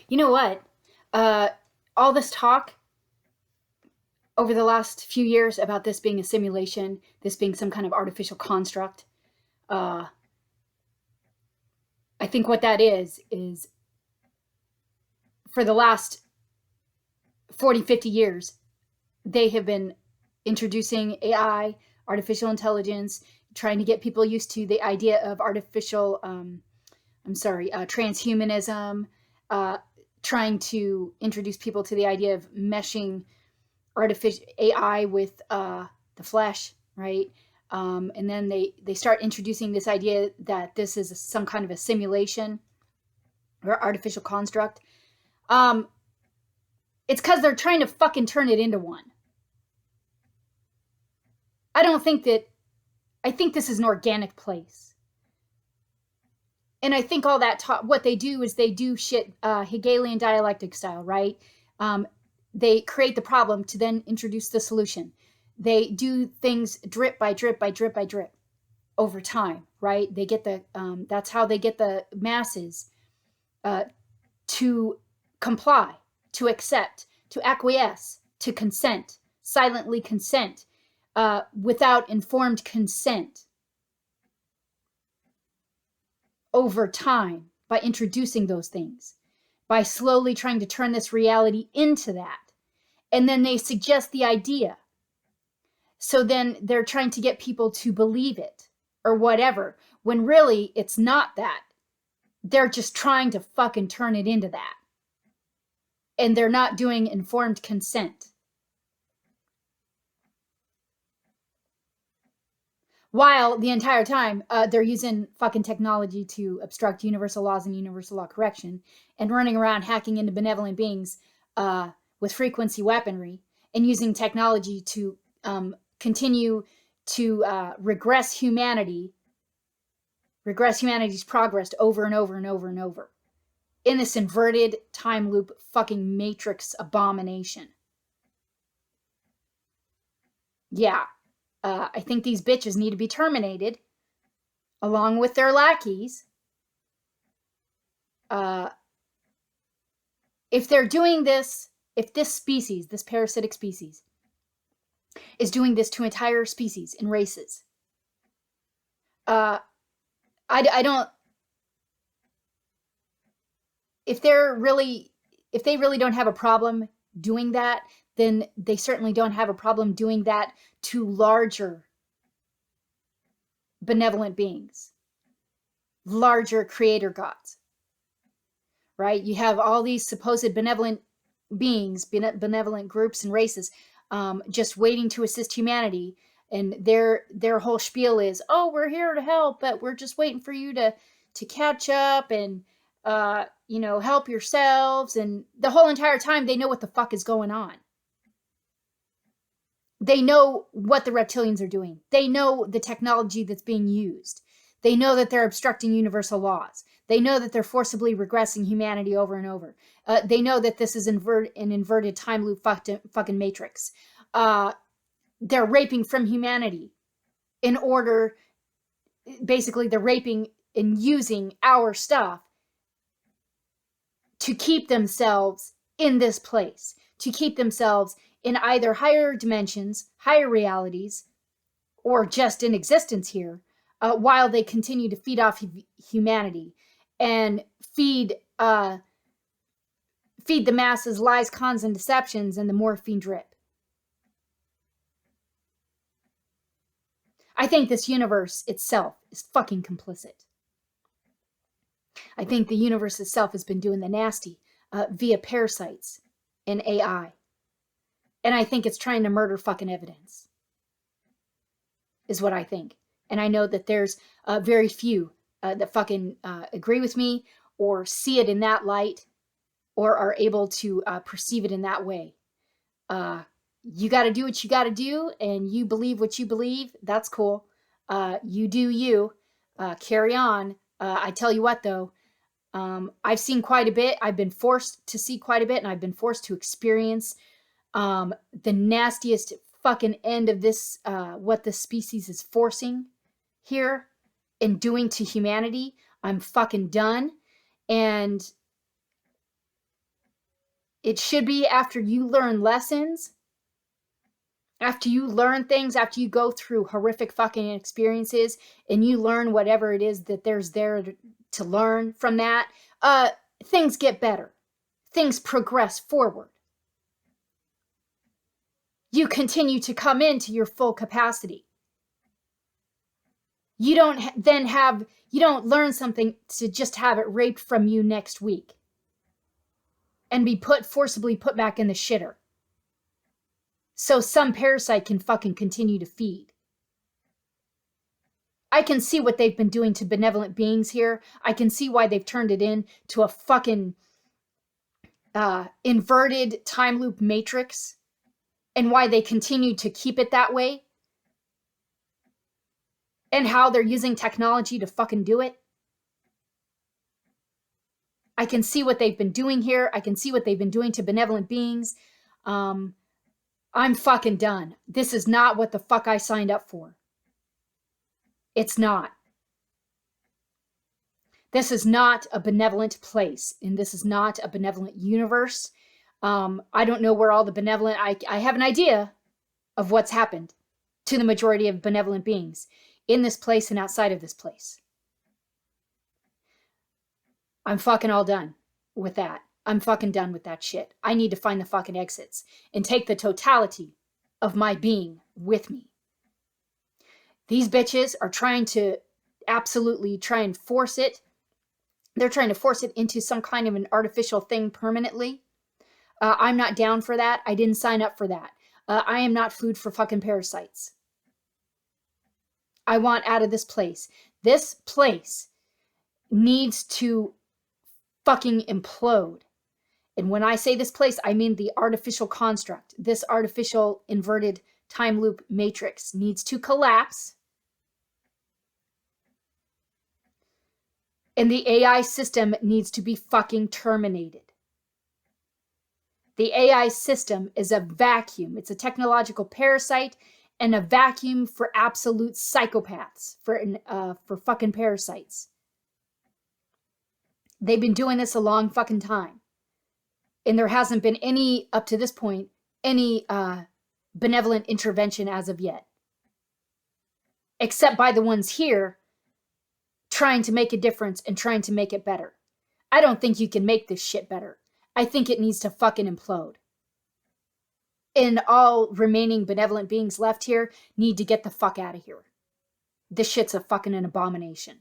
You know what? All this talk over the last few years about this being a simulation, this being some kind of artificial construct, I think what that is for the last 40, 50 years, they have been introducing AI, artificial intelligence, trying to get people used to the idea of transhumanism, trying to introduce people to the idea of meshing artificial AI with the flesh, right? And then they start introducing this idea that this is some kind of a simulation or artificial construct. It's because they're trying to fucking turn it into one. I think this is an organic place. And I think all that what they do is they do shit Hegelian dialectic style, right? They create the problem to then introduce the solution. They do things drip by drip by drip by drip over time, right? They get that's how they get the masses to comply, to accept, to acquiesce, to consent, silently consent, without informed consent over time, by introducing those things, by slowly trying to turn this reality into that. And then they suggest the idea. So then they're trying to get people to believe it or whatever, when really it's not that. They're just trying to fucking turn it into that. And they're not doing informed consent. While the entire time they're using fucking technology to obstruct universal laws and universal law correction, and running around hacking into benevolent beings with frequency weaponry, and using technology to continue to regress humanity's progress over and over and over and over in this inverted time loop fucking matrix abomination. Yeah. I think these bitches need to be terminated along with their lackeys. If they're doing this, if this species, this parasitic species, is doing this to entire species and races, I don't, if they really don't have a problem doing that, then they certainly don't have a problem doing that to larger benevolent beings, larger creator gods, right? You have all these supposed benevolent beings, benevolent groups and races, just waiting to assist humanity. And their whole spiel is, oh, we're here to help, but we're just waiting for you to catch up and, help yourselves. And the whole entire time they know what the fuck is going on. They know what the reptilians are doing. They know the technology that's being used. They know that they're obstructing universal laws. They know that they're forcibly regressing humanity over and over. They know that this is an inverted time loop fucking matrix. They're raping from humanity in order, basically they're raping and using our stuff to keep themselves in this place, to keep themselves in either higher dimensions, higher realities, or just in existence here, while they continue to feed off humanity and feed the masses lies, cons, and deceptions and the morphine drip. I think this universe itself is fucking complicit. I think the universe itself has been doing the nasty via parasites and AI. And I think it's trying to murder fucking evidence, is what I think. And I know that there's very few that fucking agree with me or see it in that light or are able to perceive it in that way. You got to do what you got to do, and you believe what you believe. That's cool. You do you. Carry on. I tell you what, though, I've seen quite a bit. I've been forced to see quite a bit, and I've been forced to experience the nastiest fucking end of this, what the species is forcing here and doing to humanity. I'm fucking done. And It should be after you learn lessons, after you learn things, after you go through horrific fucking experiences and you learn whatever it is that there's there to learn from that, things get better. Things progress forward. You continue to come into your full capacity. You don't you don't learn something to just have it raped from you next week and be forcibly put back in the shitter. So some parasite can fucking continue to feed. I can see what they've been doing to benevolent beings here. I can see why they've turned it into a fucking inverted time loop matrix, and why they continue to keep it that way, and how they're using technology to fucking do it. I can see what they've been doing here. I can see what they've been doing to benevolent beings. I'm fucking done. This is not what the fuck I signed up for. It's not. This is not a benevolent place, and this is not a benevolent universe. I don't know where all the benevolent... I have an idea of what's happened to the majority of benevolent beings in this place and outside of this place. I'm fucking all done with that. I'm fucking done with that shit. I need to find the fucking exits and take the totality of my being with me. These bitches are trying to absolutely try and force it. They're trying to force it into some kind of an artificial thing permanently. I'm not down for that. I didn't sign up for that. I am not food for fucking parasites. I want out of this place. This place needs to fucking implode. And when I say this place, I mean the artificial construct. This artificial inverted time loop matrix needs to collapse. And the AI system needs to be fucking terminated. The AI system is a vacuum. It's a technological parasite and a vacuum for absolute psychopaths, for fucking parasites. They've been doing this a long fucking time. And there hasn't been any, up to this point, any benevolent intervention as of yet. Except by the ones here trying to make a difference and trying to make it better. I don't think you can make this shit better. I think it needs to fucking implode. And all remaining benevolent beings left here need to get the fuck out of here. This shit's a fucking an abomination.